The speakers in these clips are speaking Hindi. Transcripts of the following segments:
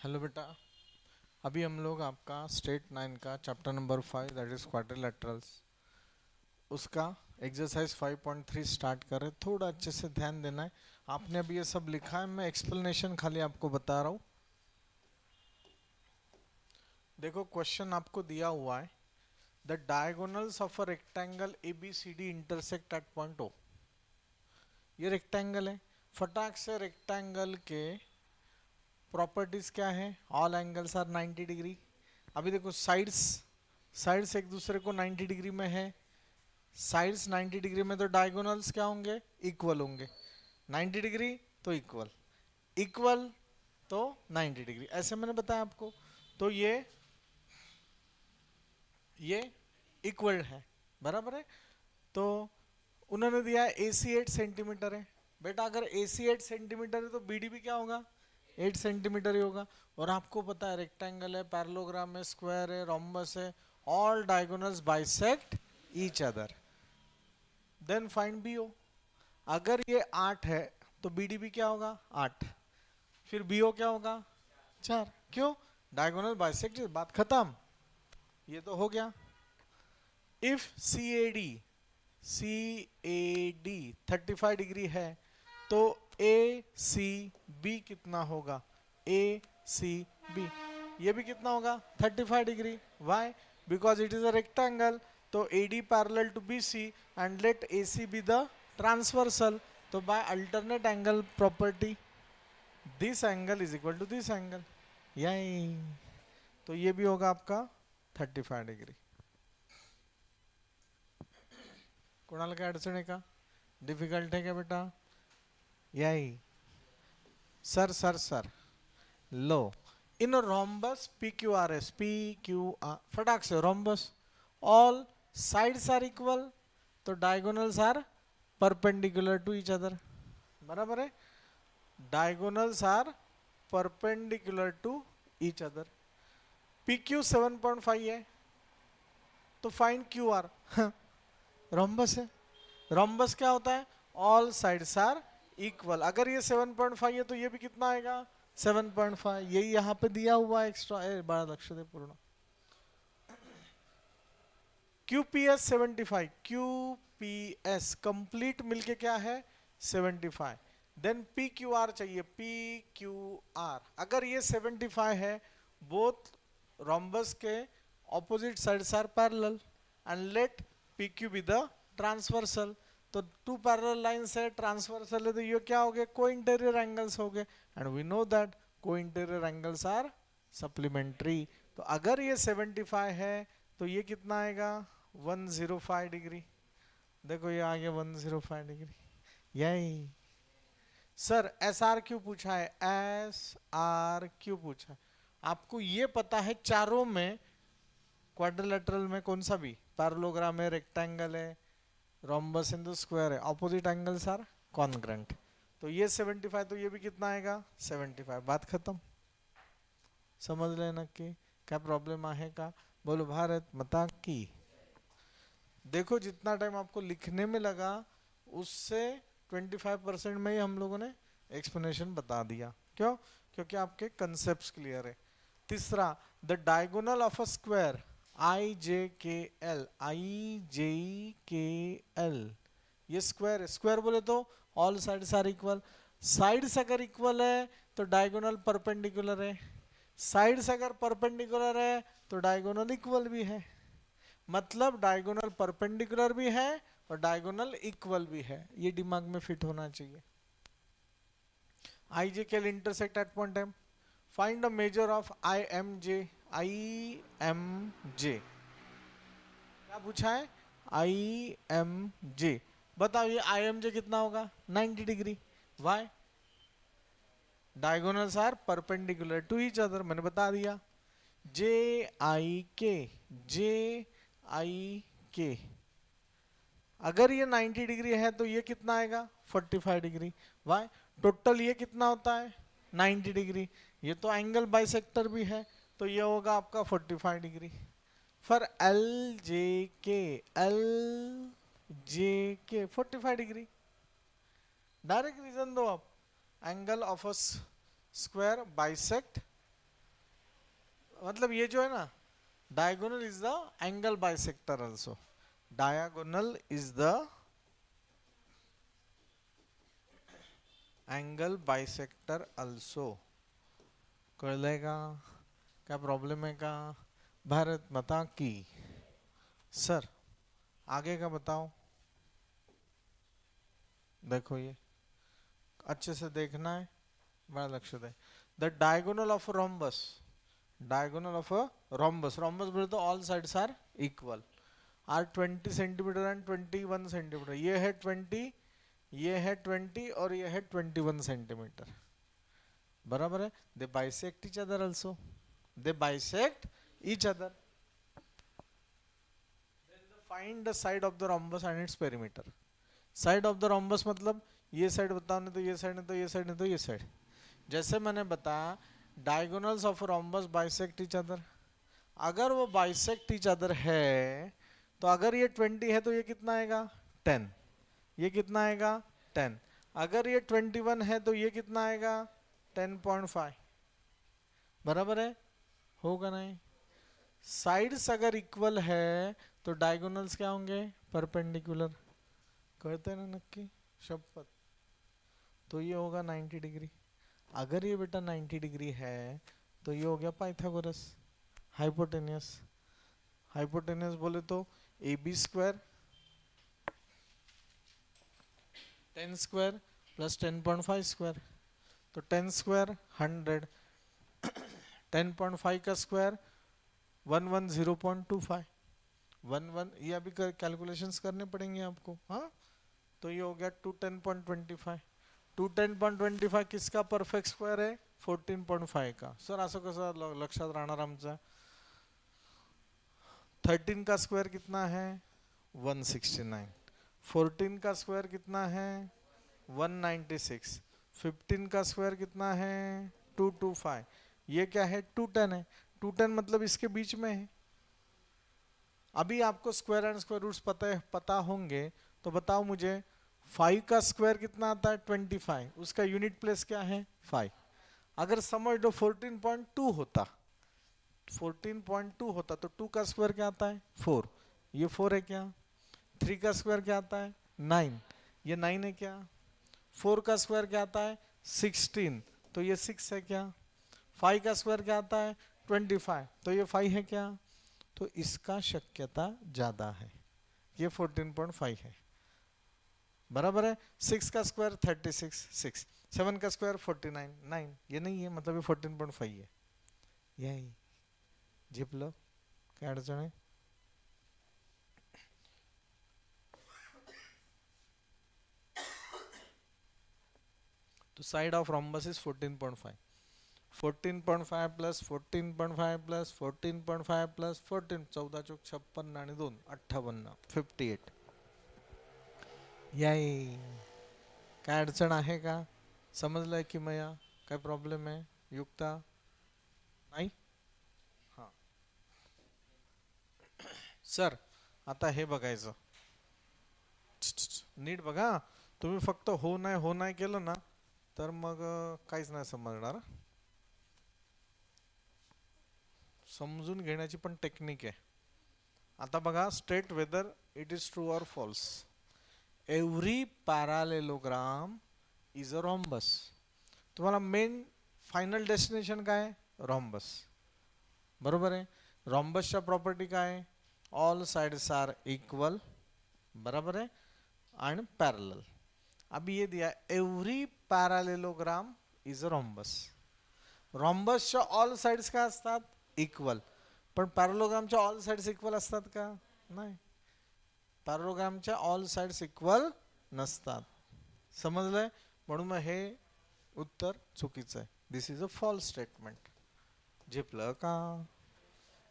हेलो बेटा। अभी हम लोग आपका स्टेट 9 का chapter number 5 that is quadrilaterals उसका एक्सरसाइज 5.3 स्टार्ट कर रहे। थोड़ा अच्छे से ध्यान देना है। आपने अभी ये सब लिखा है, मैं एक्सप्लेनेशन खाली आपको बता रहा हूँ। देखो क्वेश्चन आपको दिया हुआ है, the diagonals of a rectangle A B C D intersect at point O. ये रेक्टेंगल है, फटाक से रेक्टेंगल के प्रॉपर्टीज क्या है? All angles are 90 degree. अभी देखो साइड्स साइड्स एक दूसरे को 90 डिग्री में है। साइड्स 90 डिग्री में तो डायगोनल्स क्या होंगे? इक्वल होंगे। 90 डिग्री तो इक्वल, इक्वल तो 90 डिग्री, ऐसे मैंने बताया आपको। तो ये इक्वल है, बराबर है। तो उन्होंने दिया है ए सी 8 सेंटीमीटर है। बेटा अगर ए सी 8 सेंटीमीटर है तो बी डी भी क्या होगा? 8 सेंटीमीटर ही होगा। और आपको पता है रेक्टेंगल है, पैरेललोग्राम है, स्क्वायर है, रोम्बस है, all diagonals bisect each other. Then find B O. अगर ये 8 है तो बी डी भी क्या होगा? 8। फिर बी ओ क्या होगा? 4। क्यों? डायगोनल बाइसेक्ट, बात खत्म। ये तो हो गया। If C A D 35 degree है तो ए सी बी कितना होगा? ए सी बी ये भी कितना होगा? 35 degree. Why? Because it is a rectangle. तो A D parallel to B C and let A C be the transversal. तो by alternate angle property this angle is equal to this angle. यही तो ये भी होगा आपका 35 डिग्री। कोणाला काय अडचण आहे का? डिफिकल्ट है क्या बेटा? यही सर सर सर लो in rhombus P Q R S, P Q R, फटाक से rhombus all sides are equal तो diagonals are perpendicular to each other, बराबर है। Diagonals are perpendicular to each other. P Q 7.5 है तो फाइंड क्यू आर। रोम्बस है। रोम्बस क्या होता है? All sides are equal. अगर ये 7.5 है तो ये भी कितना आएगा? 7.5। यही यहाँ पे दिया हुआ एक्स्ट्रा। बड़ा लक्ष्य दे पूर्ण। QPS 75, QPS कंप्लीट मिलके क्या है? 75। देन PQR चाहिए, PQR। अगर ये 75 है, बोथ रोम्बस के opposite sides are parallel and let PQ be the transversal. तो टू पैरेलल लाइंस है, ट्रांसवर्सल है, तो ये क्या हो गए? को इंटीरियर एंगल्स हो गए। एंड वी नो दैट को इंटीरियर एंगल्स आर सप्लीमेंट्री। तो अगर ये 75 है तो ये कितना आएगा? 105 डिग्री। देखो ये आ गया 105 डिग्री। यही सर एस आर क्यों पूछा है? एस आर क्यों पूछा है? आपको ये पता है चारों में क्वाड्रिलेटरल में कौन सा भी पैरेललोग्राम है, रेक्टेंगल है, रोम्बस इन द स्क्वायर है, ऑपोजिट एंगल्स आर कॉन्ग्रेंट। तो ये 75 तो ये भी कितना आएगा? 75। बात खत्म। समझ लेना कि क्या प्रॉब्लम आहे का? बोलो भारत माता की। देखो जितना टाइम आपको लिखने में लगा उससे 25% में ही हम लोगों ने एक्सप्लेनेशन बता दिया। क्यों? क्योंकि आपके कंसेप्ट क्लियर है। तीसरा, the diagonal of a square I J K L, ये स्क्वायर है। स्क्वायर बोले तो all sides are equal. Sides अगर इक्वल है तो डायगोनल परपेंडिकुलर है। साइड्स अगर परपेंडिकुलर है तो डायगोनल इक्वल भी है। मतलब डायगोनल परपेंडिकुलर भी है और डायगोनल इक्वल भी है। ये दिमाग में फिट होना चाहिए। I J K intersect at point M. Find the measure of I M J. I M J क्या पूछा है? I M J. बताओ ये आई एम जे कितना होगा? 90 degree. Why? Diagonals are perpendicular to each other, मैंने बता दिया। जे आई के, जे आई के, अगर ये 90 डिग्री है तो ये कितना आएगा? 45 डिग्री। वाई? टोटल ये कितना होता है? 90 डिग्री। ये तो एंगल बाइसेक्टर भी है तो ये होगा आपका 45 डिग्री। फॉर एल जे के 45 डिग्री। डायरेक्ट रीजन दो आप। Angle of a square bisect मतलब ये जो है ना, diagonal is the angle bisector also, diagonal is the angle bisector also. कळलंय का? क्या प्रॉब्लम है का? भारत माता की. सर आगे का बताओ. देखो ये अच्छे से देखना है, बड़ा लक्ष्य दे. The diagonal of rhombus, diagonal of a rhombus, rhombus बोले तो all sides are equal, are 20 centimetre and 21 centimetre. ये है 20, ये है 20 और ये है 21 सेंटीमीटर. बराबर है. They bisect each other also, they bisect each other. Find the side of the rhombus and its perimeter. Side of the rhombus मतलब ये साइड बताओ, नहीं तो ये साइड, नहीं तो ये साइड, नहीं तो ये साइड. जैसे मैंने बताया diagonals of rhombus bisect each other. अगर वो बाइसेक्ट ईच अदर है तो अगर ये 20 है तो ये कितना आएगा 10, ये कितना आएगा 10. अगर ये 21 है तो ये कितना आएगा 10.5. बराबर है, होगा नहीं. साइड्स अगर इक्वल है तो डायगोनल्स क्या होंगे परपेंडिकुलर. कहते हैं ना नक्की शपथ. तो ये होगा 90 डिग्री. अगर ये बेटा 90 डिग्री है तो ये हो गया पाइथागोरस. हाइपोटेनियस, हाइपोटेनियस बोले तो A B square 10 square plus 10.5 square. तो 10 स्क्वायर 100, 10.5 का स्क्वायर 110.25, 11. ये अभी कैलकुलेशंस करने पड़ेंगे आपको. हाँ, तो ये हो गया 210.25. 210.25 किसका परफेक्ट स्क्वायर है 14.5 का. सर असं कसं लक्षात राहणार आमच्या. 13 का स्क्वायर कितना है 169, 14 का स्क्वायर कितना है 196, 15 का स्क्वायर कितना है 225. ये क्या है 210 है. 210 मतलब इसके बीच में है. अभी आपको स्क्वायर एंड स्क्वायर रूट्स पता होंगे तो बताओ मुझे 5 का स्क्वायर कितना आता है 25, उसका यूनिट प्लेस क्या है 5. अगर समझ लो 14.2 होता, 14.2 होता तो 2 का स्क्वायर क्या आता है 4, ये 4 है क्या. 3 का स्क्वायर क्या आता है 9, ये 9 है क्या. 4 का स्क्वायर क्या आता है 16, तो ये 6 है क्या. 5 का स्क्वायर क्या आता है 25, तो ये 5 है क्या. तो इसका शक्यता ज्यादा है, ये 14.5 है. बराबर है. 6 का स्क्वायर 36, 6. 7 का स्क्वायर 49, 9. ये नहीं है मतलब ये 14.5 है. यही झिपलं, काय अडचण आहे. तो side of rhombus is 14.5. 14.5 plus 14.5 plus 14.5 plus 14, 14 चौक 56 आणि 2 58, 58. याई काय अडचण आहे का. समजलंय की मया काय प्रॉब्लेम आहे युक्ता नाही. हां सर आता हे बघायचं नीट बघा. तुम्ही फक्त हो नाही केलं ना तर मग काहीच नाही समजणार. समजून घेण्याची पण टेक्निक आहे. आता बघा state whether it is true और false. Every parallelogram is a rhombus. तुम्हाला मेन फायनल डेस्टिनेशन काय रॉम्बस. बरोबर आहे. रॉम्बसच्या प्रॉपर्टी काय ऑल साइड्स आर इक्वल. बराबर है एंड पैरेलल. अभी ये दिया every parallelogram is a rhombus. रॉम्बसच्या ऑल साइड्स काय असतात इक्वल. पण पॅरालोग्रामच्या ऑल साइड्स इक्वल असतात का नाही. पॅरालोग्रामच्या ऑल साइड्स इक्वल नसतात. समजलंय. म्हणून मग हे उत्तर चुकीचं आहे. This is a false statement. झेपलं का.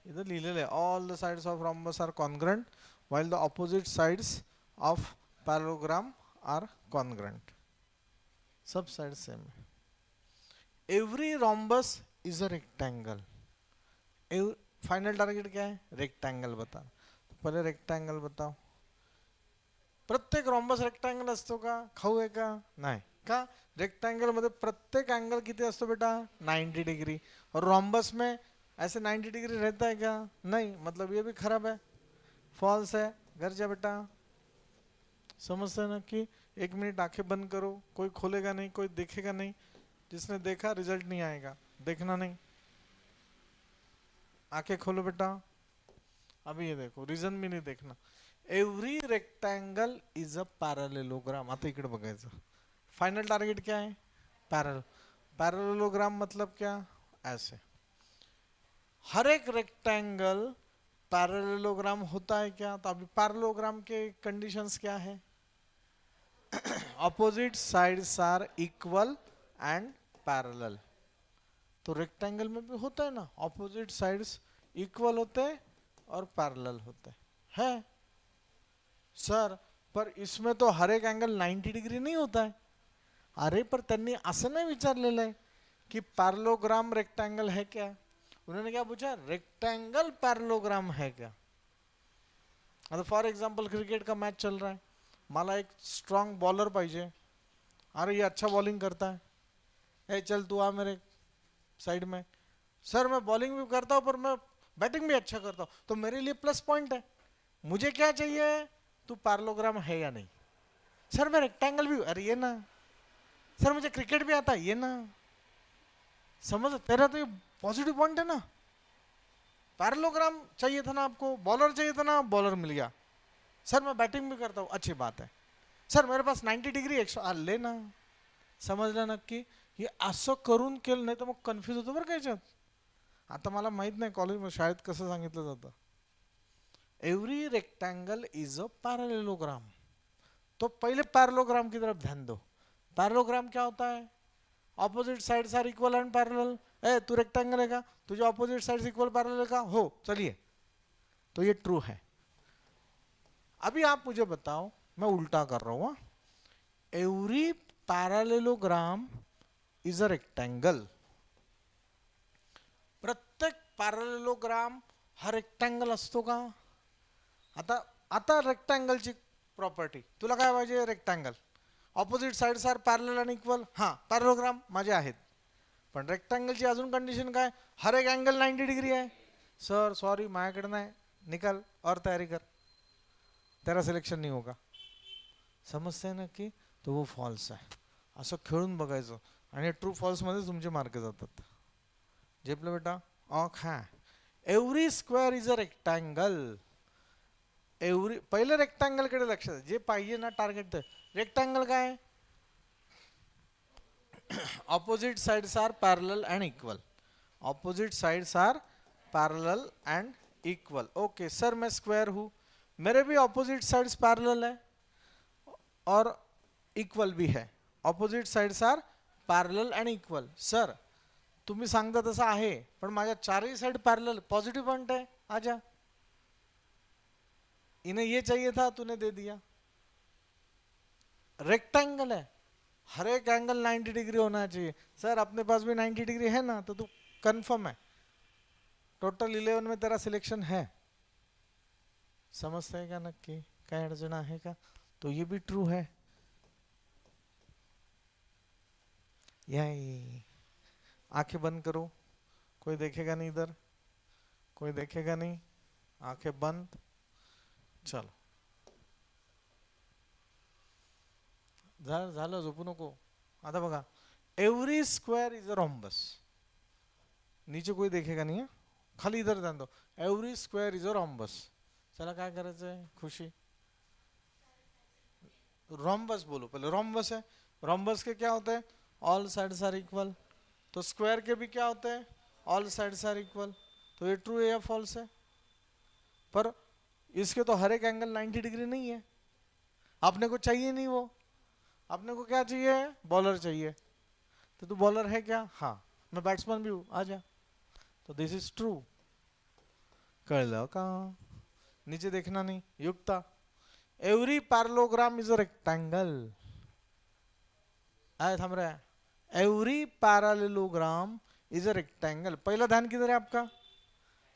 इधर लिहिलेलं आहे all the sides of rhombus are congruent while the opposite sides of parallelogram are congruent. सब साइड सेम है. Every rhombus is a rectangle. Final target क्या है रेक्टेंगल बता. तो पहले रेक्टेंगल बताओ. प्रत्येक रॉम्बस रेक्टेंगल असतो का खाऊ आहे का नाही का. रेक्टेंगल मध्ये प्रत्येक एंगल किती असतो बेटा 90 डिग्री और रॉम्बस में ऐसे 90 डिग्री रहता है क्या? नहीं, मतलब ये भी खराब है, फॉल्स है। घर जा बेटा, समझते हैं ना कि 1 मिनट आंखें बंद करो, कोई खोलेगा नहीं, कोई देखेगा नहीं, जिसने देखा रिजल्ट नहीं आएगा, देखना नहीं। आंखें खोलो बेटा, अभी ये देखो, रीजन भी नहीं देखना। Every rectangle is a parallelogram. आता इकडे बघायचं, फाइनल टारगेट क्या है? पैरेलल. पैरेललोग्राम मतलब क्या? ऐसे हर एक रेक्टेंगल पैरेललोग्राम होता है क्या? तो अभी पैरेललोग्राम के कंडीशंस क्या है? Opposite sides are equal and parallel. तो रेक्टेंगल में भी होता है ना, ऑपोजिट साइड्स इक्वल होते हैं और पैरेलल होते हैं. है सर, पर इसमें तो हर एक एंगल 90 डिग्री नहीं होता है. अरे पर त्यांनी असं नाही विचारलेलं आहे की पैरेललोग्राम रेक्टेंगल है क्या. उन्होंने क्या पूछा? रेक्टेंगल पैरेललोग्राम है क्या. आता फॉर एग्जांपल क्रिकेट का मैच चल रहा है, मला एक स्ट्रांग बॉलर पाहिजे. अरे ये अच्छा बॉलिंग करता है, ए चल तू आ मेरे साइड में. सर मैं बॉलिंग भी करता हूँ पर मैं बैटिंग भी अच्छा करता हूँ, तो मेरे लिए प्लस पॉइंट है. मुझे क्या चाहिए? तू पैरेललोग्राम है या नहीं. सर मैं रेक्टेंगल भी, अरे ये ना. सर मुझे क्रिकेट भी आता है, ये ना. समझ, तेरा तो ये पॉजिटिव पॉइंट है ना. पैरेललोग्राम चाहिए था ना आपको, बॉलर चाहिए था ना, बॉलर मिल गया. सर मैं बैटिंग भी करता हूँ, अच्छी बात है. सर मेरे पास 90 डिग्री एक्स्ट्रा लेना. समजलं नक्की? हे असं करून केलं नाही तर मग कन्फ्यूज होतो बरं का याच्यात. आता मला माहित नाही कॉलेज शाळेत कसं सांगितलं जातं. Every rectangle is a parallelogram. तो पहले पैरेललोग्राम की तरफ ध्यान दो. पैरेललोग्राम क्या होता है? Opposite sides are equal and parallel. ए तू रेक्टेंगल है का? तुझे ऑपोजिट साइड्स इक्वल पैरेलल है का? हो, चलिए, तो ये ट्रू है. अभी आप मुझे बताओ, मैं उल्टा कर रहा हूं. Every parallelogram is a rectangle. प्रत्येक पैरेललोग्राम हा रेक्टेंगल असतो का? आता आता रेक्टेंगलची प्रॉपर्टी तुला काय पाहिजे? Rectangle, opposite sides are parallel आणि इक्वल. हां, पॅरलोग्राम माझे आहेत, पण रेक्टेंगलची अजून कंडिशन काय? हर एक अँगल 90 डिग्री आहे. सर सॉरी, माझ्याकडे नाही, निकाल और तयारी कर, तेरा सिलेक्शन नहीं होगा. समजते ना की तो वो फॉल्स आहे. असं खेळून बघायचं आणि ट्रू फॉल्स मध्ये तुमचे मार्क जातात. झेपलं बेटा? हा. Every square is a rectangle. Every, पहिले रेक्टेंगल कडे लक्ष द्या, जे पाहिजे ना टार्गेट. रेक्टेंगल काय? Opposite sides are parallel and equal. Opposite sides are parallel and equal. Okay sir, मैं स्क्वायर हूं, मेरे भी ऑपोजिट साइड्स पैरेलल है और इक्वल भी है. Opposite sides are parallel and equal. Sir तुम्ही सांगता तसं आहे, पण माझ्या चारही साइड पैरेलल, पॉजिटिव पॉइंट है. आजा, इन्हें ये चाहिए था, तूने दे दिया. रेक्टेंगल है, हर एक एंगल 90 डिग्री होना चाहिए. सर अपने पास भी 90 डिग्री है ना, तो तू कंफर्म है, टोटल 11 में तेरा सिलेक्शन है. समझते है का नक्की? काय अडचण आहे का? तो ये भी ट्रू है. यही, आंखें बंद करो, कोई देखेगा नहीं इधर, कोई देखेगा नहीं. आंखें बंद. चलो, झालं, झोपू नको. आता बघा, every square is a rhombus. नीचे कोई देखेगा नहीं है, खाली इधर ध्यान दो. Every square is a rhombus. चला काय करायचंय खुशी? रॉम्बस बोलो पहले. रॉम्बस है, रॉम्बस के क्या होते हैं? All sides are equal. तो स्क्वायर के भी क्या होते हैं? All sides are equal. तो ये ट्रू है या फॉल्स है? पर इसके तो हर एक एंगल 90 डिग्री नहीं है. आपने को चाहिए नहीं वो, आपने को क्या चाहिए? बॉलर चाहिए. तो तू बॉलर है क्या? हाँ, मैं बैट्समैन भी हूँ, आजा. तो दिस इज ट्रू. कळलं का? नीचे देखना नहीं. Yukta, every parallelogram is a rectangle. आए थम रहा है. Every parallelogram is a rectangle. पहला ध्यान किधर है आपका?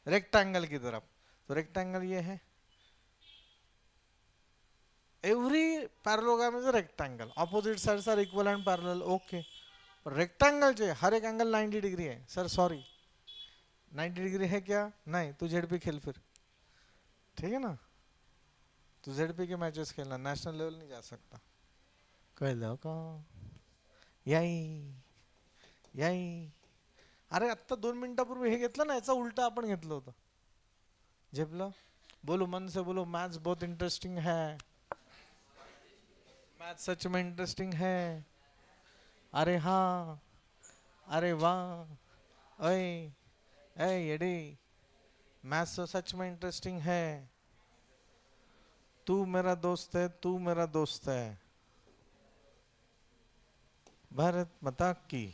रेक्टेंगल की तरफ. तो रेक्टेंगल ये है. Every parallelogram is a rectangle. Opposite sides are equal and parallel. Okay, rectangle जो है हर एक एंगल 90 डिग्री है. सर सॉरी, 90 डिग्री है क्या? नहीं, तू जेड पे खेल फिर, ठीक है ना, तू जेड पे के मैचेस खेलना, नेशनल लेवल नहीं जा सकता. कळलं का? याई याई. अरे आत्ता 2 मिनिटापूर्वी हे घेतलं ना, याचा उलटा आपण घेतलं होतं. झेपलं. बोलो मन से बोलो, मैथ्स बहुत इंटरेस्टिंग है. मैथ सच में इंटरेस्टिंग है. अरे हाँ. अरे वाह. अय अय येडे. मैथ्स तो सच में इंटरेस्टिंग है. तू मेरा दोस्त है, तू मेरा दोस्त है. भारत माता की.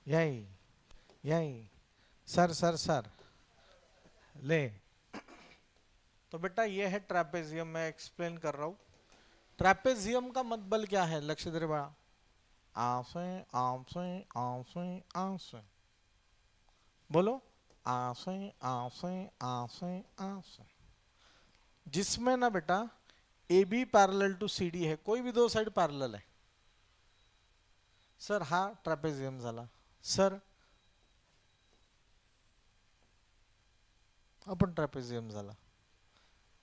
यही यही. Sir sir sir. ले. तो बेटा ये है ट्रैपेजियम, मैं एक्सप्लेन कर रहा हूँ. ट्रैपेजियम का मतबल क्या है, लक्ष्य दे बड़ा. आसे आसे आसे आसे. बोलो. आसे आसे आसे आसे. जिसमें ना बेटा A B parallel to C D है, कोई भी दो साइड पैरेलल है. सर हा ट्रॅपेझियम झाला. सर आपण ट्रॅपेझियम झाला.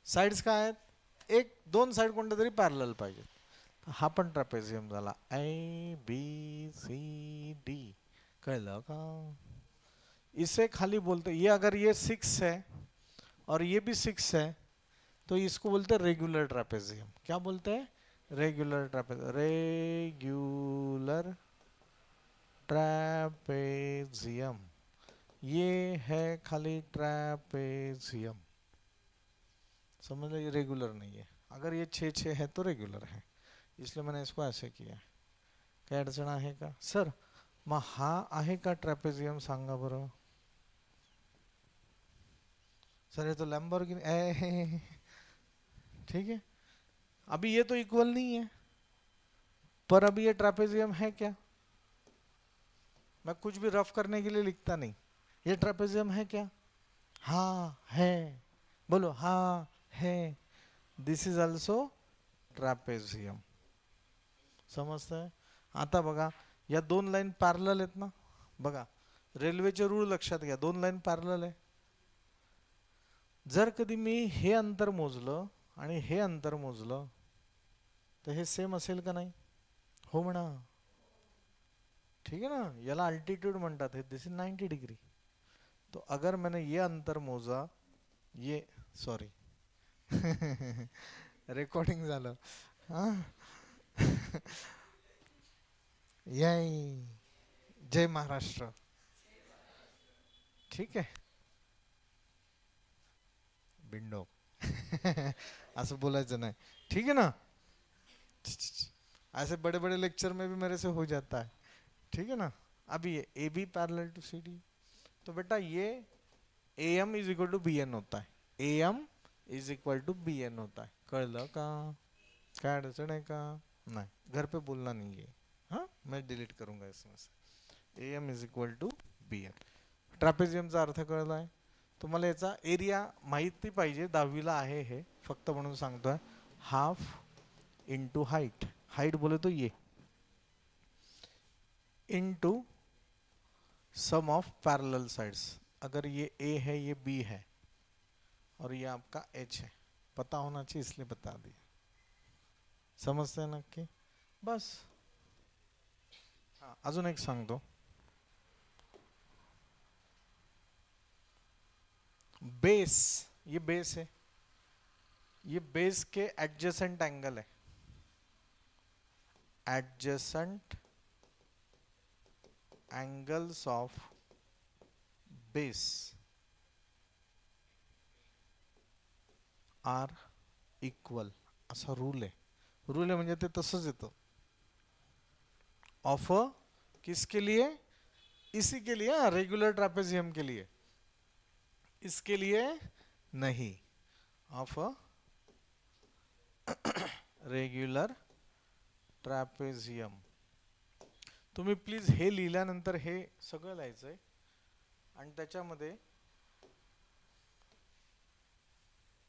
साइड्स काय आहेत, एक दोन साइड कोणत्या तरी पॅरलल पाहिजे. हा पण ट्रॅपेझियम झाला. A B C D. कळलं का? इसे खाली बोलते, ये अगर ये 6 है और ये भी 6 है तो इसको बोलते हैं रेगुलर ट्रॅपेझियम. क्या बोलते हैं? Regular trapezium. Regular trapezium. ये है खाली ट्रैपेजियम. समझ लो, ये रेगुलर नहीं है. अगर ये 6 6 है तो रेगुलर है, इसलिए मैंने इसको ऐसे किया. काय अडचण आहे का सर? मग हा आहे का ट्रॅपेजियम, सांगा बरं. सर ये तो लैम्बोर्गिनी है. ठीक है, अभी ये तो इक्वल नहीं है, पर अभी ये ट्रॅपेजियम है क्या? मैं कुछ भी रफ करने के लिए लिखता नहीं. ये ट्रॅपेजियम है क्या? हाँ है. बोलो हाँ है. This is also trapezium. समजतंय? आता बघा, या दोन लाईन पॅरलल आहेत ना. बघा, रेल्वेचे रूळ लक्षात घ्या, दोन लाईन पॅरलल आहे. जर कधी मी हे अंतर मोजलं आणि हे अंतर मोजलं तर हे सेम असेल का नाही? हो म्हणा. ठीक है ना, याला अल्टीट्यूड म्हणतात. हे दिस इज 90 डिग्री. तो अगर मैंने ये अंतर मोजा, ये सॉरी रेकॉर्डिंग झालं. हां. यही. जय महाराष्ट्र. ठीक है. बिंडो. असं बोलायचं नाही, ठीक है ना. ऐसे बड़े बड़े लेक्चर में भी मेरे से हो जाता है, ठीक है ना. अभी ये A B parallel to C D, तो बेटा ये A M is equal to B N होता है. A M is equal to B N होता है. कळलं का? काय अडचण आहे का? नाही, घर पे बोलना नहीं है. हाँ, मैं डिलीट करूंगा इसमें से. A M is equal to B N. ट्रॅपेझियमचा अर्थ कळला आहे तुम्हाला. याचा एरिया माहिती पाहिजे, 10वीला आहे हे, फक्त म्हणून सांगतोय. Half into height. हाइट बोले तो ये into sum of parallel sides. अगर ये ए है, ये बी है और ये आपका एच है. पता होना चाहिए इसलिए बता दिया. समजते हैं नक्की? बस. हाँ, अजून एक सांगतो. बेस, ये बेस है, ये बेस के एडजेसेंट एंगल है. Adjacent angles of base are equal. असा रूल आहे. रूल आहे म्हणजे ते तसंच येतं. ऑफ किसके लिए? इसी के लिए, रेगुलर ट्रॅपेझियम के लिए. इसके लिए नहीं. Of regular trapezium. तुम्ही प्लीज हे लिहिल्यानंतर हे सगळं लिहायचंय आणि त्याच्यामध्ये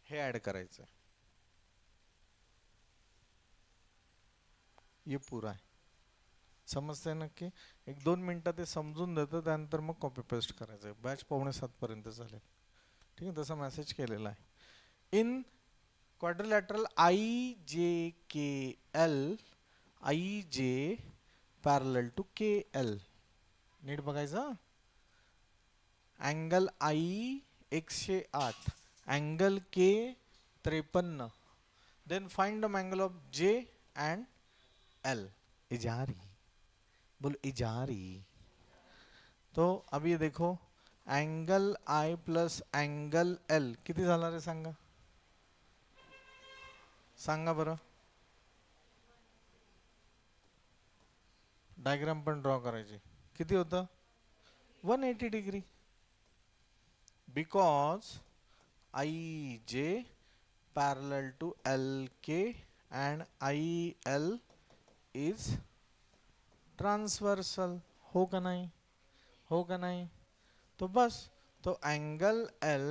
हे ऍड करायचंय. ये पूरा है. समजतंय नक्की? 1-2 मिनिटं ते समजून देतं, त्यानंतर मग कॉपी पेस्ट करायचं. बॅच 6:45 पर्यंत चालेल. ठीक आहे, तसा मेसेज केलेला आहे. इन quadrilateral I J K L, I J parallel to K L. नीट बघायचं. Angle I 108, angle K 53. Then find the angle of J and L. इजारी, बोलो इजारी. तो अभी देखो, angle I plus angle L किती झाला रे? सांगा, सांगा बरं. डायग्राम पण ड्रॉ करायची. किती होतं? 180 degree. Because IJ parallel to LK and IL is transversal. हो का नहीं? हो का नहीं? तो बस, तो angle L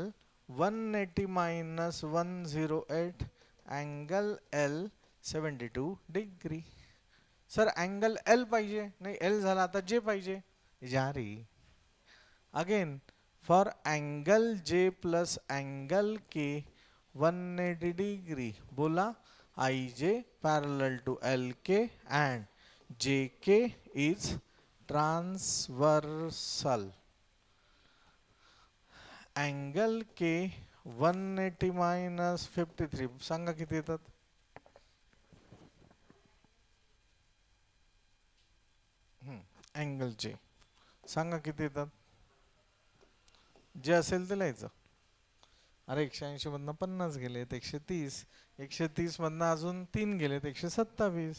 180 minus 108, angle L 72 degree. Sir angle L पाहिजे, नाही L झाला, आता J पाहिजे. जारी. Again, for angle J plus angle K 180 degree. बोला IJ parallel to LK and JK is transversal. Angle K 180 minus 53 सांगा किती येतात? अँगल J सांगा किती येतात? जे असेल ते लिहायचं. अरे 180 मधनं 50 गेलेत, 130, 130 मधनं अजून 3 गेलेत, 127.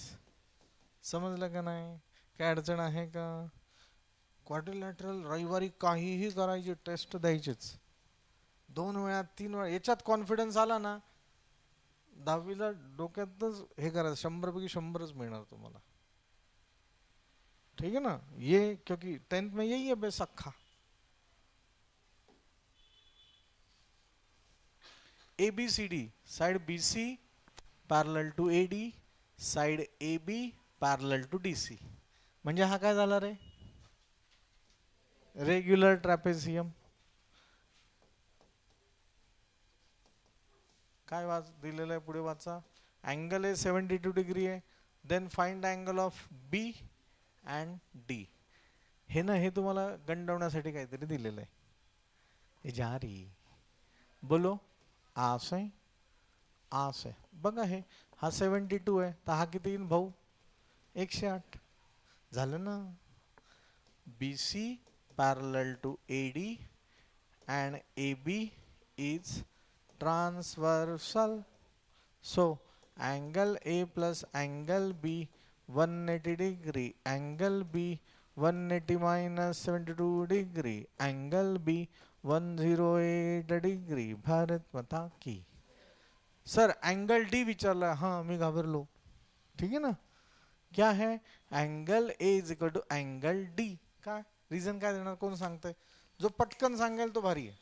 समजलं का नाही? काय अडचण आहे का? क्वाड्रिलॅटरल रविवारी काहीही करायची, टेस्ट द्यायचीच. 2 वेळा 3 वेळा याच्यात कॉन्फिडन्स आला ना, 10वीला डोक्यातच हे करायचं, 100 पैकी 100च मिळणार तुम्हाला. ठीक है ना? ये क्योंकि 10th में यही है बेस अक्खा. ABCD, side BC parallel to AD, side AB parallel to DC. म्हणजे हा काय झाला रे? Regular trapezium. काय दिलेलं आहे पुढे वाचा. अँगल आहे 72 डिग्री आहे. Then find angle of B and D. हे ना, हे तुम्हाला गंडवण्यासाठी काहीतरी दिलेलं आहे. जारी, बोलो आस आहे, आस आहे. बघा, हे हा 72 आहे, तर हा किती येईल भाऊ? 108. झालं ना. BC parallel to AD and AB is transversal. So angle A plus angle B 180 degree, angle B 180 minus 72 degree, angle B 108 degree. Bharat माता की. सर एंगल डी विचारला. हाँ, मी घाबरलो. ठीक है ना? क्या है? Angle A is equal to angle D. काय रिझन काय देणार? कोण सांगतंय? जो पटकन सांगेल तो भारी आहे.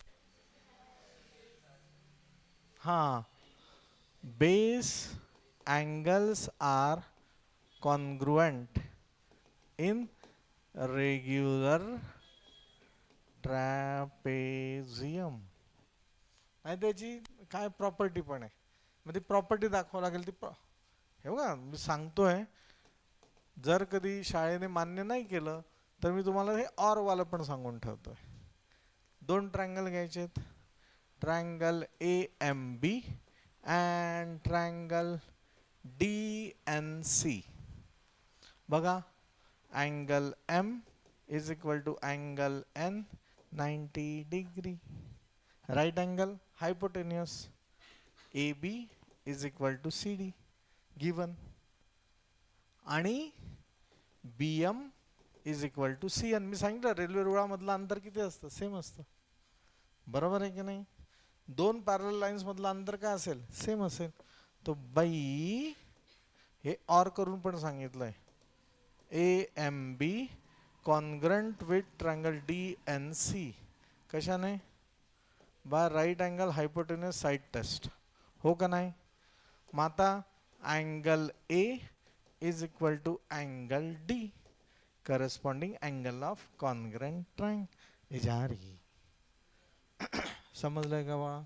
हाँ, base angles are congruent in regular trapezium. नाही त्याची काय प्रॉपर्टी पण आहे, मग ती प्रॉपर्टी दाखवावं लागेल. ती हे बघा, मी सांगतोय, जर कधी शाळेने मान्य नाही केलं तर मी तुम्हाला हे ऑर वाला पण सांगून ठेवतोय. 2 ट्रायंगल घ्यायचेत, triangle AMB and triangle DNC. बघा, angle M is equal to angle N 90 degree. Right angle hypotenuse AB is equal to CD given. आणि BM is equal to CN. मी सांगितलं रेल्वे रुळामधलं अंतर किती असतं? सेम असतं. बरोबर आहे की नाही? 2 पॅरलल लाईन्स मधलं अंतर काय असेल? सेम असेल. तो बाई हे ऑर करून पण सांगितलंय. AMB congruent with triangle DNC. कशाने? By right angle hypotenuse side test. हो का नाही? मग आता angle A is equal to angle D. Corresponding angle of congruent triangle ये जा रही समझ लेगा वहां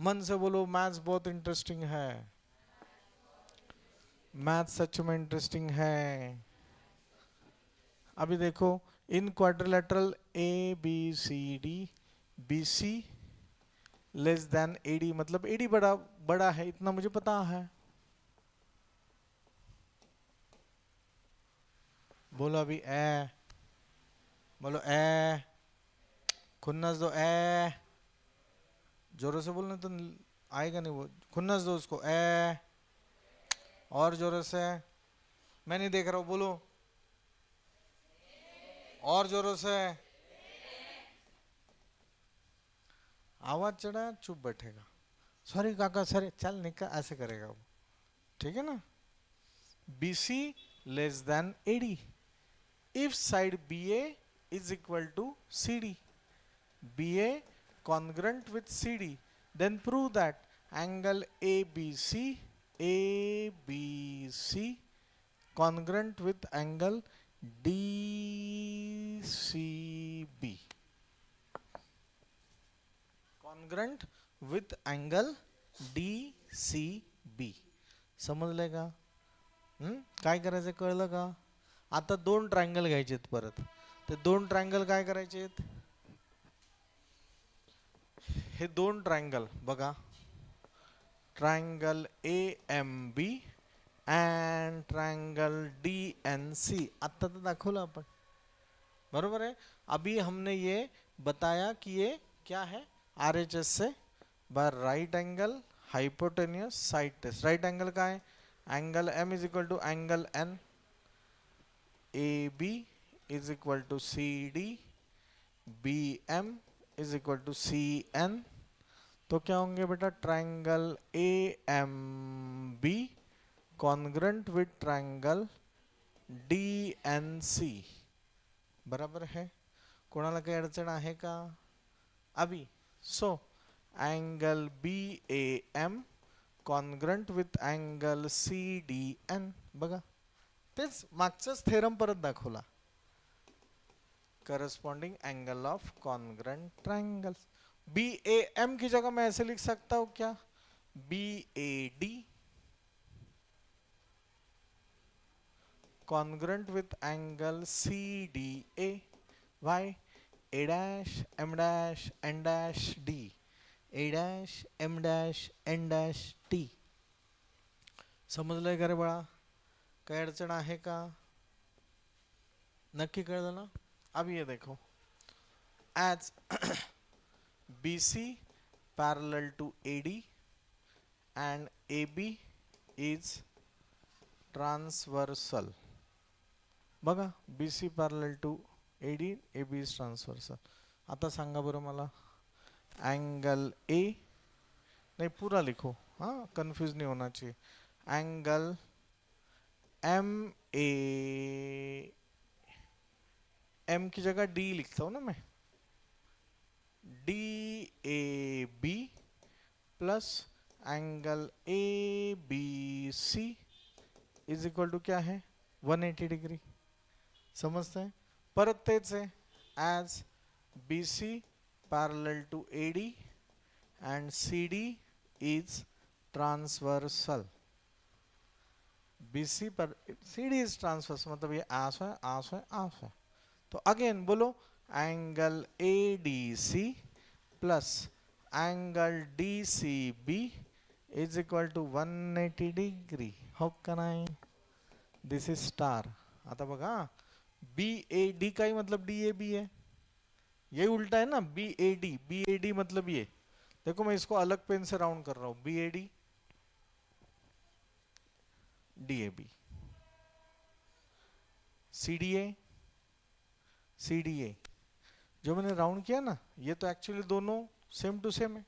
मन से बोलो मैथ्स बहुत इंटरेस्टिंग है मैथ्स सच में इंटरेस्टिंग है अभी देखो in quadrilateral A B C D B C less than AD मतलब एडी बड़ा बड़ा है इतना मुझे पता है बोलो अभी ए बोलो ए खुन्नस दो ए जोरों से बोलने तो आएगा नहीं वो खुन्नस दो उसको ए और जोरों से मैं नहीं देख रहा हूँ बोलो और जोरों से आवाज चढ़ा चुप बैठेगा सॉरी काका सॉरी चल निकल ऐसे करेगा वो ठीक है ना BC less than AD if side BA is equal to CD BA congruent with CD then prove that angle ABC congruent with angle DCB congruent with angle DCB समजलं का काय करायचं कळलं का आता दोन ट्रायंगल घ्यायचेत परत ते दोन ट्रायंगल काय करायचेत हे दोन ट्रायंगल बघा triangle AMB and triangle DNC आता तो दाखवलं अपन बरोबर है अभी हमने ये बताया कि ये क्या है RHS से by right angle hypotenuse side test right angle का है angle M is equal to angle N AB is equal to CD BM is equal to CN तो क्या होंगे बेटा triangle AMB congruent with triangle DNC बराबर है कोणाला काही अडचण आहे का अभी so angle BAM congruent with angle CDN बघा तेच मागचाच थेरम परत दाखवला corresponding angle of congruent triangles BAM की जगह मैं ऐसे लिख सकता हूं क्या BAD congruent with angle CDA why A dash M dash N dash D A dash M dash N dash T समजलंय का रे बाळा काय अडचण आहे का नक्की कळलं ना अब ये देखो as BC parallel to AD and AB is transversal बघा BC parallel to AD AB is transversal आता सांगा बरं मला एंगल A नहीं पूरा लिखो हाँ कंफ्यूज नहीं होना चाहिए एंगल M की जगह D लिखता हूँ ना मैं DAB plus angle ABC is equal to क्या है 180 डिग्री समझते हैं परत तेच है as BC parallel to AD and CD is transversal BC पर CD इज ट्रांसवर्सल मतलब ये आस है आस है आस है तो अगेन बोलो angle ADC plus angle DCB is equal to 180 degree how can I this is star आता बघा BAD का ही मतलब DAB है ये उल्टा है ना BAD मतलब ये देखो मैं इसको अलग पेन से राउंड कर रहा हूं BAD DAB CDA जो मैंने राउंड किया ना ये तो एक्चुअली दोनों सेम टू सेम है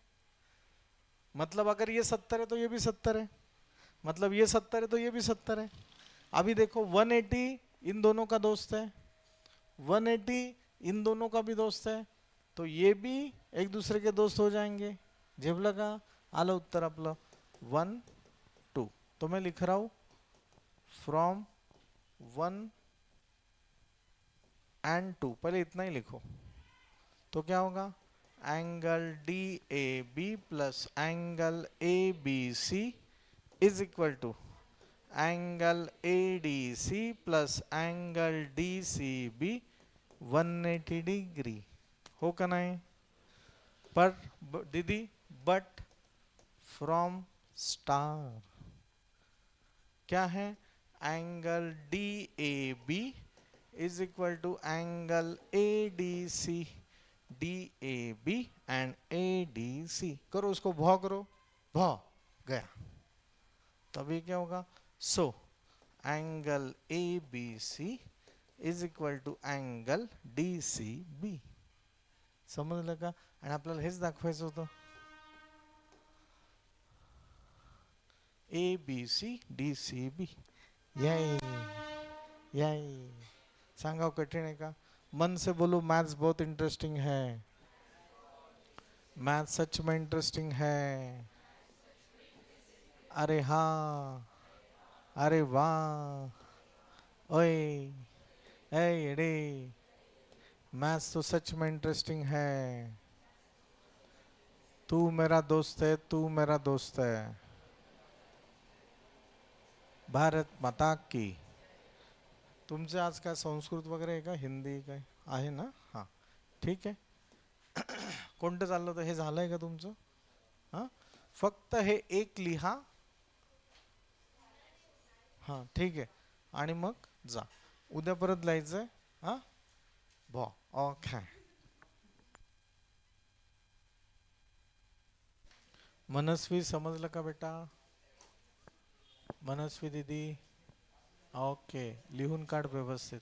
मतलब अगर ये 70 है तो ये भी 70 है मतलब ये 70 है तो ये भी 70 है अभी देखो 180 इन दोनों का दोस्त है 180 इन दोनों का भी दोस्त है तो ये भी एक दूसरे के दोस्त हो जाएंगे झेपलं का आलं उत्तर आपलं 1 2 तो मैं लिख रहा हूं फ्रॉम 1 एंड 2, पहले इतना ही लिखो तो क्या होगा, angle D A B plus angle A B C is equal to angle A D C plus angle D C B 180 degree, हो का नहीं? पर दीदी बट फ्रॉम स्टार क्या है, angle D A B is equal to angle A D C, D A B and A D C, करो उसको भौ करो, भौ गया, तभी क्या होगा, so angle A B C is equal to angle D C B. समजलं का? आणि आपल्याला हेच दाखवायचं होतं, A B C D C B. यही यही सांगा, कठिन है का? मन से बोलो, मैथ्स बहुत इंटरेस्टिंग है, मैथ्स सच में इंटरेस्टिंग है. अरे हाँ, अरे वाह, ओए अरे, मैथ्स तो सच में इंटरेस्टिंग है. तू मेरा दोस्त है, तू मेरा दोस्त है. भारत माता की. तुमचे आज काय संस्कृत वगैरे आहे का, हिंदी काय आहे ना? हां ठीक आहे. कोणतं चाललं होतं, हे झालंय का तुमचं? हां, फक्त हे एक लिहा. हां ठीक आहे, आणि मग जा, उद्या परत लिहायचंय. हां बॉ ओके. मनस्वी समजलं का बेटा? मनस्वी दीदी ओके, लिहून काढ व्यवस्थित.